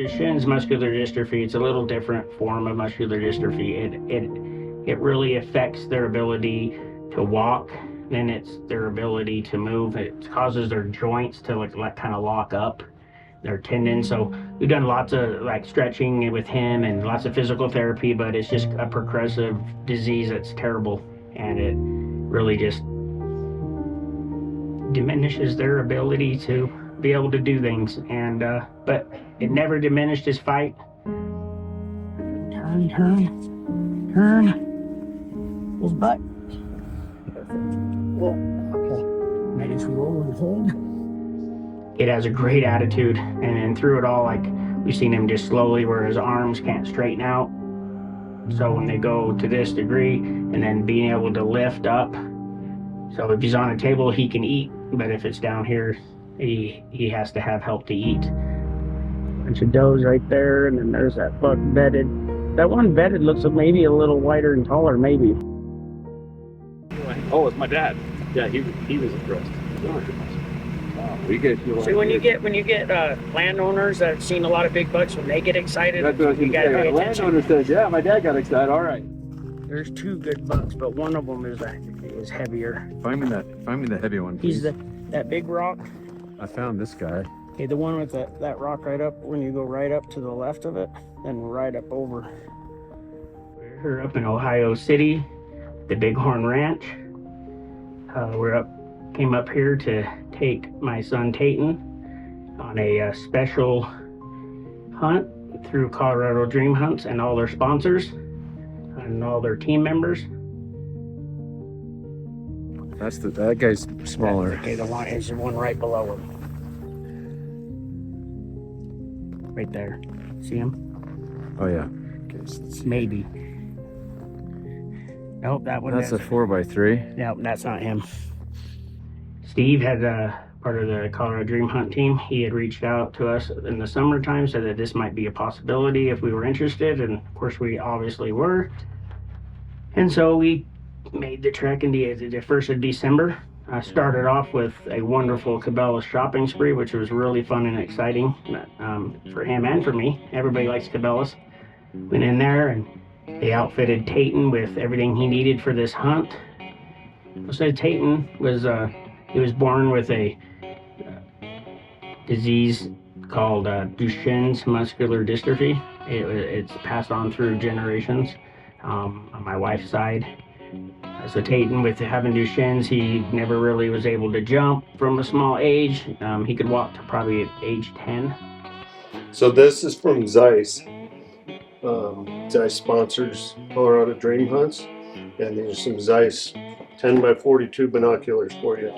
Duchenne's muscular dystrophy, it's a little different form of muscular dystrophy. It really affects their ability to walk, then it's their ability to move. It causes their joints to like kind of lock up, their tendons. So we've done lots of like stretching with him and lots of physical therapy, but it's just a progressive disease that's terrible, and it really just diminishes their ability to be able to do things. And but it never diminished his fight. Turn his butt. Whoa. Okay. Maybe if we roll his head. It has a great attitude, and then through it all, like, we've seen him just slowly where his arms can't straighten out. So when they go to this degree, and then being able to lift up. So if he's on a table, he can eat, but if it's down here, he has to have help to eat. Bunch of does right there, and then there's that buck bedded. That one bedded looks maybe a little wider and taller, maybe. Oh, it's my dad. Yeah, he was impressed. We get See, when you get landowners that have seen a lot of big bucks, when they get excited, that's what you gotta pay attention. Landowner says, yeah, my dad got excited. All right. There's two good bucks, but one of them is heavier. Find me the heavy one, please. He's that big rock. I found this guy. Okay, the one with that rock right up, when you go right up to the left of it, then right up over. We're up in Ohio City, the Bighorn Ranch. Came up here to take my son Tayten on a special hunt through Colorado Dream Hunts and all their sponsors and all their team members. That guy's smaller. Okay, the one is the one right below him. Right there. See him? Oh yeah. Okay, maybe. Nope, that one. That's a 4x3. Nope, that's not him. Steve had part of the Colorado Dream Hunt team. He had reached out to us in the summertime, said that this might be a possibility if we were interested, and of course we obviously were. And so we made the trek in the 1st of December. I started off with a wonderful Cabela's shopping spree, which was really fun and exciting for him and for me. Everybody likes Cabela's. Went in there and they outfitted Tayten with everything he needed for this hunt. So Tayten was he was born with a disease called Duchenne's muscular dystrophy. It's passed on through generations on my wife's side. So Tayten, with having Duchenne's, he never really was able to jump from a small age. He could walk to probably at age 10. So this is from Zeiss. Zeiss sponsors Colorado Dream Hunts, and these are some Zeiss 10x42 binoculars for you.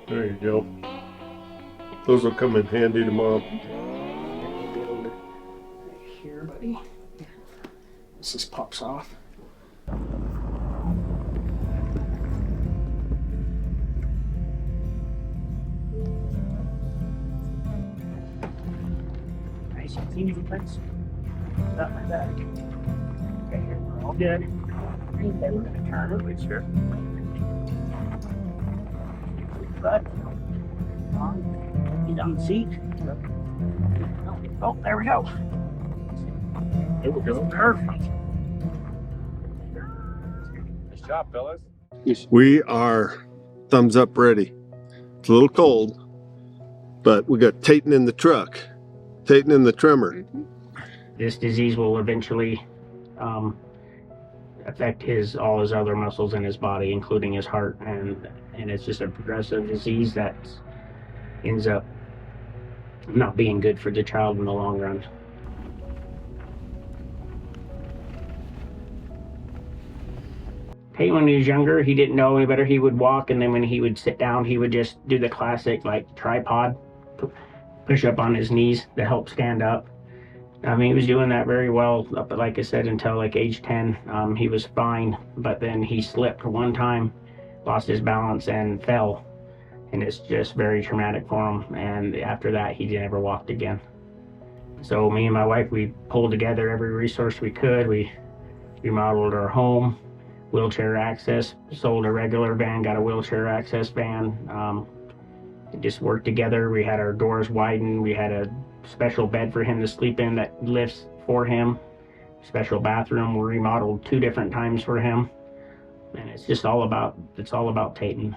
There you go. Those will come in handy tomorrow. Here, buddy. This just pops off. Nice and easy, friends. Not like that. Okay, here we're all good. Okay, we're gonna turn it. Sure. Good. He's on the seat. Oh, there we go. There we go. Perfect. Nice job, fellas. We are thumbs up ready. It's a little cold, but we got Tayten in the truck. Tayten in the trimmer. This disease will eventually affect all his other muscles in his body, including his heart, and it's just a progressive disease that ends up not being good for the child in the long run. Tayten, when he was younger, he didn't know any better. He would walk, and then when he would sit down, he would just do the classic like tripod, push up on his knees to help stand up. I mean, he was doing that very well, but like I said, until like age 10, he was fine. But then he slipped one time, lost his balance, and fell. And it's just very traumatic for him. And after that, he never walked again. So me and my wife, we pulled together every resource we could. We remodeled our home, wheelchair access, sold a regular van, got a wheelchair access van. just worked together. We had our doors widened. We had a special bed for him to sleep in that lifts for him. Special bathroom. We remodeled 2 different times for him. And it's all about Tayten.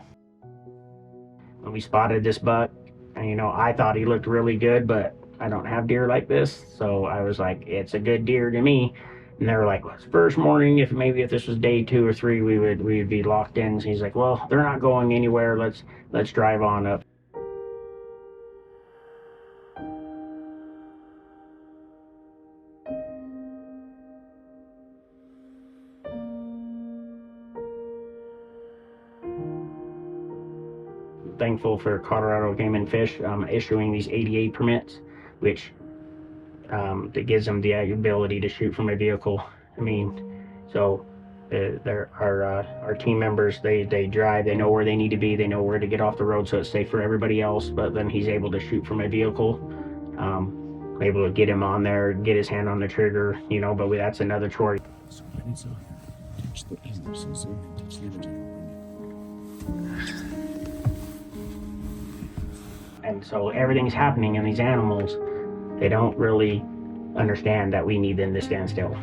When we spotted this buck, and I thought he looked really good, but I don't have deer like this, so I was like, it's a good deer to me. And they were like, well, it's first morning. If this was day 2 or 3, we would be locked in. So he's like, well, they're not going anywhere. Let's drive on up. Thankful for Colorado Game and Fish issuing these 88 permits, which that gives them the ability to shoot from a vehicle. I mean, so our team members, they drive, they know where they need to be, they know where to get off the road, so it's safe for everybody else. But then he's able to shoot from a vehicle, able to get him on there, get his hand on the trigger, But that's another chore. And so everything's happening in these animals. They don't really understand that we need them to stand still.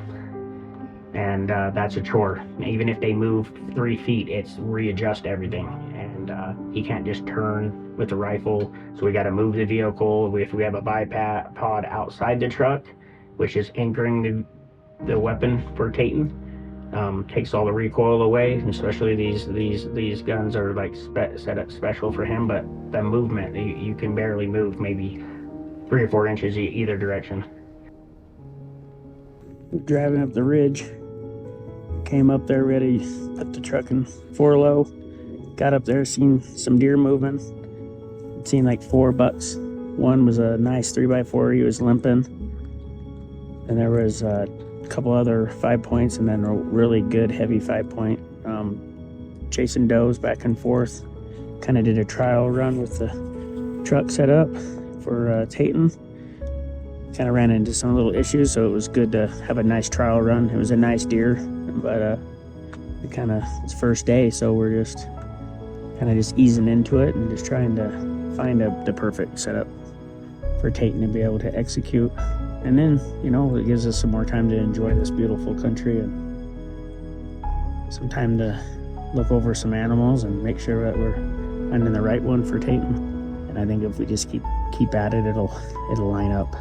And that's a chore. Even if they move 3 feet, it's readjust everything. And he can't just turn with the rifle. So we got to move the vehicle. If we have a bipod outside the truck, which is anchoring the weapon for Tayten, takes all the recoil away. And especially these guns are like set up special for him, but the movement, you can barely move maybe 3 or 4 inches either direction. Driving up the ridge, came up there ready, put the truck in 4 low, got up there, seen some deer moving, seen like 4 bucks. One was a nice 3x4, he was limping, and there was a couple other 5 points, and then a really good heavy 5-point, chasing does back and forth. Kind of did a trial run with the truck set up for Tayten. Kind of ran into some little issues, so it was good to have a nice trial run. It was a nice deer, but it's first day, so we're just easing into it and just trying to find the perfect setup for Tayten to be able to execute. And then, it gives us some more time to enjoy this beautiful country and some time to look over some animals and make sure that we're finding the right one for Tayten. And I think if we just keep at it, it'll line up.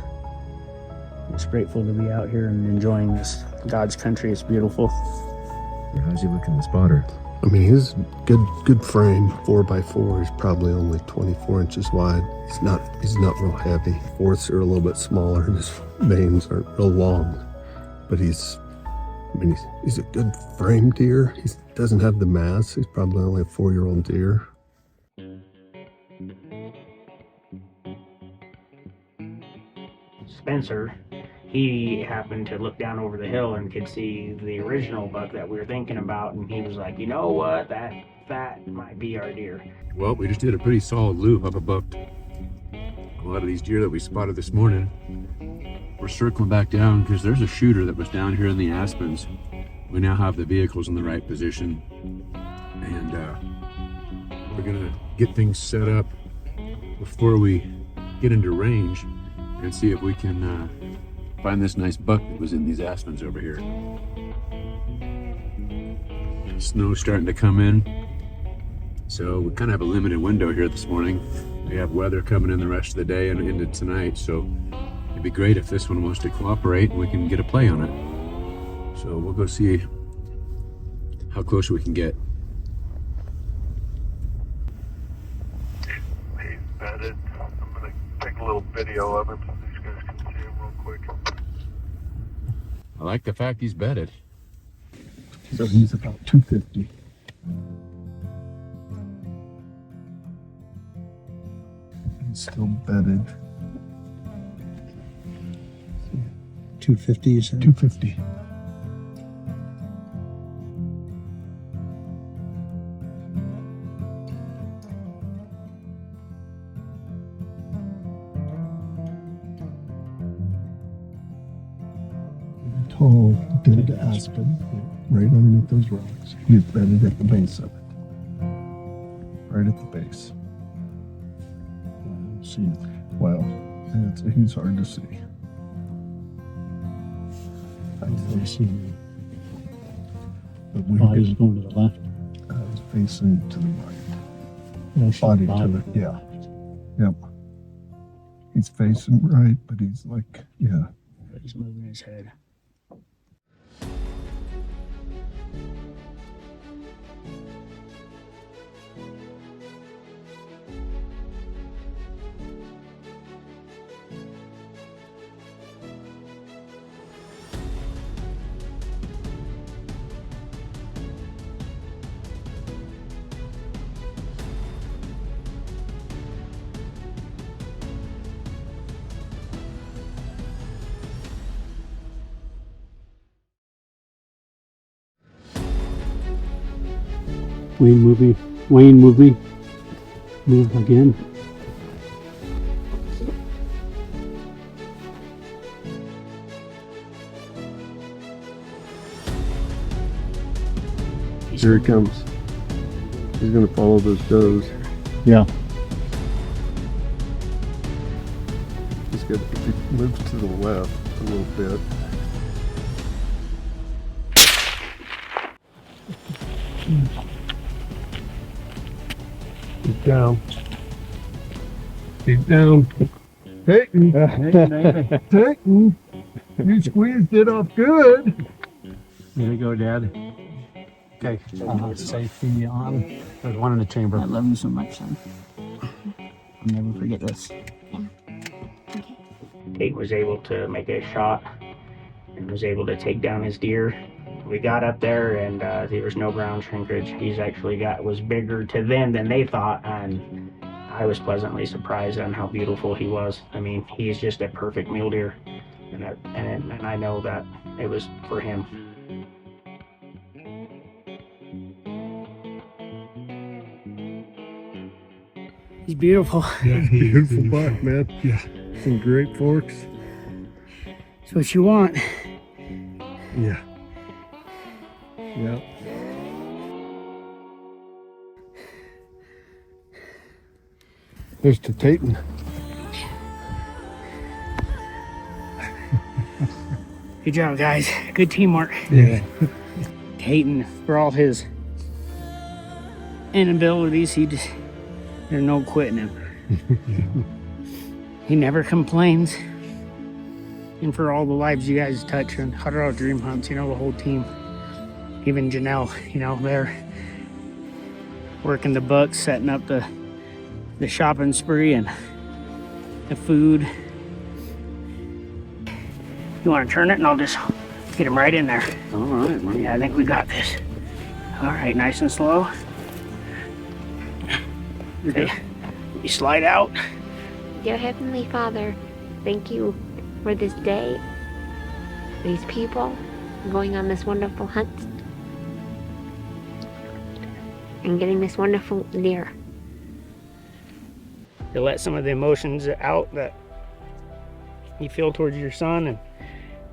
I'm just grateful to be out here and enjoying this God's country. It's beautiful. How's he looking, the spotter? I mean, he's good frame. 4x4. He's probably only 24 inches wide. He's not real heavy. Fourths are a little bit smaller, and his veins aren't real long. But he's a good frame deer. He doesn't have the mass. He's probably only a 4-year-old deer. Spencer, he happened to look down over the hill and could see the original buck that we were thinking about, and he was like, you know what, that might be our deer. Well, we just did a pretty solid loop up above a lot of these deer that we spotted this morning. We're circling back down because there's a shooter that was down here in the aspens. We now have the vehicles in the right position, and we're gonna get things set up before we get into range and see if we can find this nice buck that was in these aspens over here. Snow's starting to come in, so we kind of have a limited window here this morning. We have weather coming in the rest of the day and into tonight, so it'd be great if this one wants to cooperate and we can get a play on it. So we'll go see how close we can get. He's bedded. I'm gonna take a little video of him so these guys can see him real quick. I like the fact he's bedded. So he's about 250. He's still bedded. 250, you said? 250. Tall, dead aspen, right underneath those rocks. He's bedded at the base of it. Right at the base. see it. Well, he's hard to see. I don't see him. But we Oh, he's going to the left. he's facing to the right. I see Body the to the, yeah. Yep. He's facing right, but he's like, yeah. He's moving his head. Wayne movie. Move again. Here he comes. He's gonna follow those does. Yeah. He's got, if he moves to the left a little bit. He's down. He's down. Tayten! Tayten! You squeezed it off good! Here we go, Dad. Okay. Safety on. There's one in the chamber. I love you so much, son. I'll never forget this. Tayten was able to make a shot and was able to take down his deer. We got up there and there was no ground shrinkage. He's actually was bigger to them than they thought, and I was pleasantly surprised on how beautiful he was. I mean, he's just a perfect mule deer, and I know that it was for him. He's beautiful. Yeah, beautiful buck, man. Yeah. Some great forks. That's what you want. Yeah. Yeah. There's to Tayten. Good job, guys. Good teamwork. Yeah. Tayten, for all his inabilities, there's no quitting him. He never complains. And for all the lives you guys touch on $100 Dream Hunts, the whole team, even Janelle, they're working the books, setting up the shopping spree and the food. You want to turn it and I'll just get him right in there. All right, man. Yeah, I think we got this. All right, nice and slow. Okay, you slide out. Dear Heavenly Father, thank you for this day, these people, going on this wonderful hunt, and getting this wonderful deer. To let some of the emotions out that you feel towards your son, and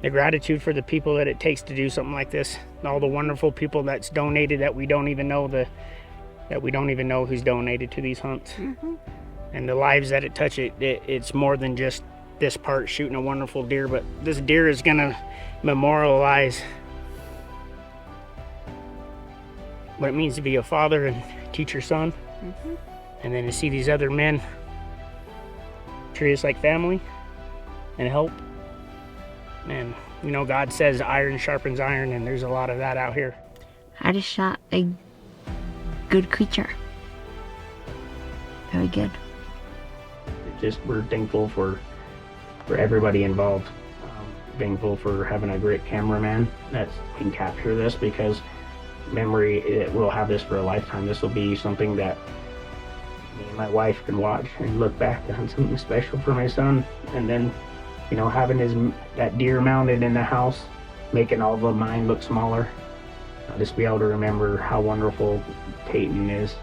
the gratitude for the people that it takes to do something like this, and all the wonderful people that's donated that we don't even know who's donated to these hunts. Mm-hmm. And the lives that it touches. It's more than just this part shooting a wonderful deer, but this deer is gonna memorialize what it means to be a father and teach your son. Mm-hmm. And then to see these other men treat us like family and help. And God says iron sharpens iron, and there's a lot of that out here. I just shot a good creature. Very good. We're thankful for everybody involved. Thankful for having a great cameraman that can capture this, because we'll have this for a lifetime. This will be something that me and my wife can watch and look back on, something special for my son. And then, having that deer mounted in the house, making all of mine look smaller. I'll just be able to remember how wonderful Tayten is,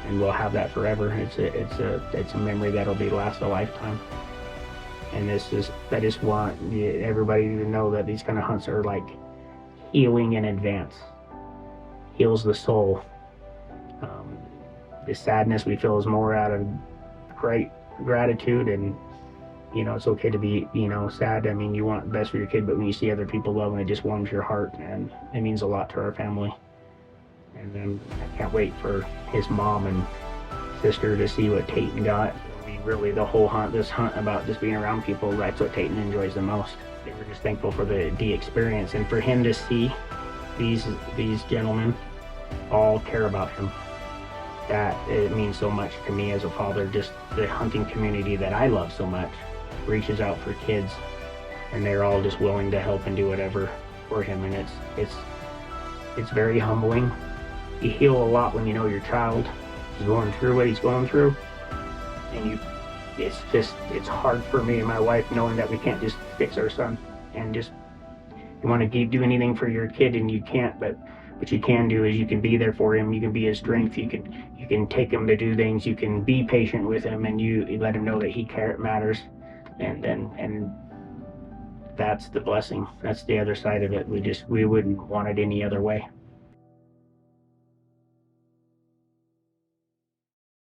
and we'll have that forever. It's a memory that'll last a lifetime. And I just want everybody to know that these kind of hunts are like healing in advance. Heals the soul. The sadness we feel is more out of great gratitude, and it's okay to be sad. I mean, you want the best for your kid, but when you see other people loving, it just warms your heart, and it means a lot to our family. And then I can't wait for his mom and sister to see what Tayten got. I mean, really, the whole this hunt about just being around people, that's what Tayten enjoys the most. They were just thankful for the experience, and for him to see these gentlemen all care about him. That it means so much to me as a father. Just the hunting community that I love so much reaches out for kids, and they're all just willing to help and do whatever for him, and it's very humbling. You heal a lot when you know your child is going through what he's going through, and it's hard for me and my wife knowing that we can't just fix our son, and just you want to do anything for your kid and you can't, but what you can do is you can be there for him. You can be his strength. You can take him to do things. You can be patient with him, and you let him know that he matters, and that's the blessing. That's the other side of it. We wouldn't want it any other way.